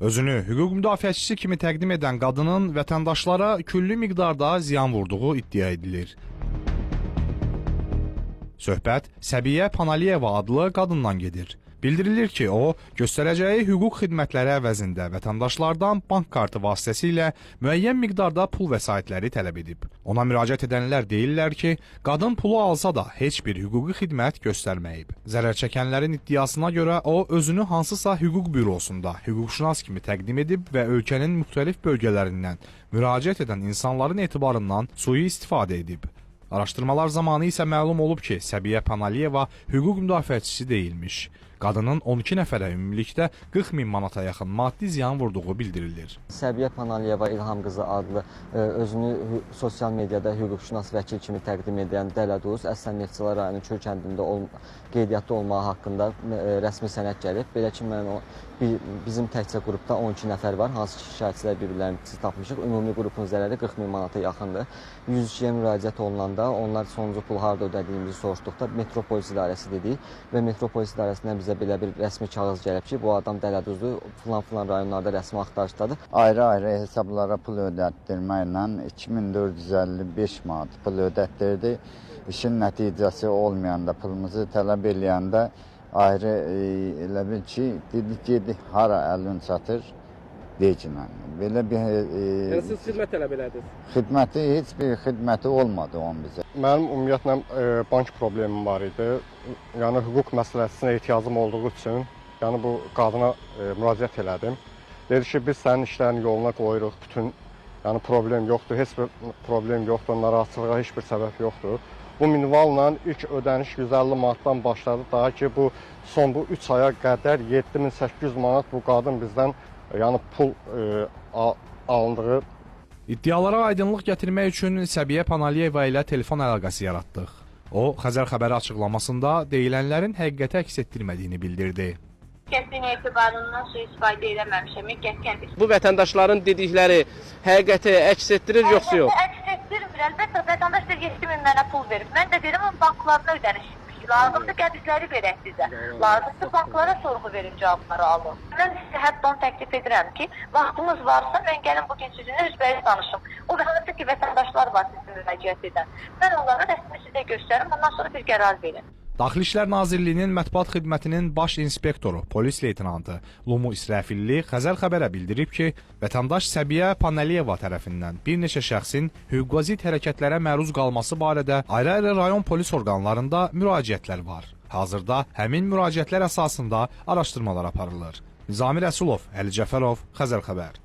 Özünü hüquq müdafiəçisi kimi təqdim edən qadının vətəndaşlara külli miqdarda ziyan vurduğu iddia edilir. Söhbət Səbiyyə Panaliyeva adlı qadından gedir. Bildirilir ki, o, göstərəcəyi hüquq xidmətləri əvəzində vətəndaşlardan bank kartı vasitəsilə müəyyən miqdarda pul vəsaitləri tələb edib. Ona müraciət edənlər deyirlər ki, qadın pulu alsa da heç bir hüquqi xidmət göstərməyib. Zərər çəkənlərin iddiasına görə o, özünü hansısa hüquq bürosunda hüquqşünas kimi təqdim edib və ölkənin müxtəlif bölgələrindən müraciət edən insanların etibarından sui-istifadə edib. Araşdırmalar zamanı isə məlum olub ki, Səbiyyə Panaliyeva hüquq müdafiəçisi deyilmiş. Qadının 12 nəfərə ümumilikdə 40 min manata yaxın maddi ziyan vurduğu bildirilir. Səbiyyə Panaliyeva İlham qızı adlı özünü sosial mediada hüquqşünas vəkil kimi təqdim edən Dələduz Əslən Neftçilər rayonu Çöl kəndində qeydiyyatda olmağı haqqında rəsmi sənəd gəlib. Belə ki, bizim təkcə qrupda 12 nəfər var, hansı ki, şikayətçilər bir-birlərini tapmışıq. Ümumi qrupun zərəri 40 min manata yaxındır. 102-yə müraciət olunanda onlar sonuncu pul harda ödədiyimizi soruşduqda Metropolis İdarəsi dedik və Metropolis İdarəsindən bizə belə bir rəsmi kağız gəlib ki, bu adam Dələduzlu filan rayonlarda rəsmi axtarışdadır. Ayrı-ayrı hesablara pul ödətdirməklə 2455 manat pul ödətdirdi. İşin nəticəsi olmayanda, pulumuzu tələb eləyəndə ayrı elə bil ki, dedi hara əlin çatır, deyiclə. Belə bir... siz xidmət tələb elədiniz? Xidməti, heç bir xidməti olmadı onun bizə. Mənim ümumiyyətlə bank problemim var idi. Yəni hüquq məsləhətinə ehtiyacım olduğu üçün bu qadına müraciət elədim. Dedi ki, biz sənin işlərini yoluna qoyuruq, bütün problem yoxdur, heç bir problem yoxdur, narahatçılığa heç bir səbəb yoxdur. Bu minvalla ilk ödəniş 150 manatdan başladı, daha ki son bu 3 aya qədər 7800 manat bu qadın bizdən pul alındığı. İddialara aydınlıq gətirmək üçün Səbiyyə Panaliyeva ilə telefon əlaqəsi yaratdıq. O, Xəzər xəbəri açıqlamasında deyilənlərin həqiqəti əks etdirmədiyini bildirdi. Kəsin etibarından sui-istifadə eləməmişəm, qətiyyən. Bu vətəndaşların dedikləri həqiqəti əks etdirir, yoxsa yox? Əks etdirmir, əlbəttə vətəndaş da 7 min mənə pul verib. Mən də deyirəm, banklarına ödəniş. Lazımdır qədisləri verək sizə. Lazımdır banklara sorğu verin, cavabları alın. Mən sizə hətta onu təklif edirəm ki, vaxtınız varsa, mən gəlin bugün sizinlə üzbəyiz danışım. O hansı ki, vətəndaşlar var sizin müraciət edən. Mən onlara rəsmi sizə göstərim, ondan sonra bir qərar verin. Daxili İşlər Nazirliyinin Mətbuat Xidmətinin baş inspektoru, polis leytenantı Lumu İsrafilli Xəzər xəbərə bildirib ki, vətəndaş Səbiyyə Panaliyeva tərəfindən bir neçə şəxsin hüquqazid hərəkətlərə məruz qalması barədə ayrı-ayrı rayon polis orqanlarında müraciətlər var. Hazırda həmin müraciətlər əsasında araşdırmalar aparılır. Nizami Rəsulov, Əli Cəfərov, Xəzər xəbər.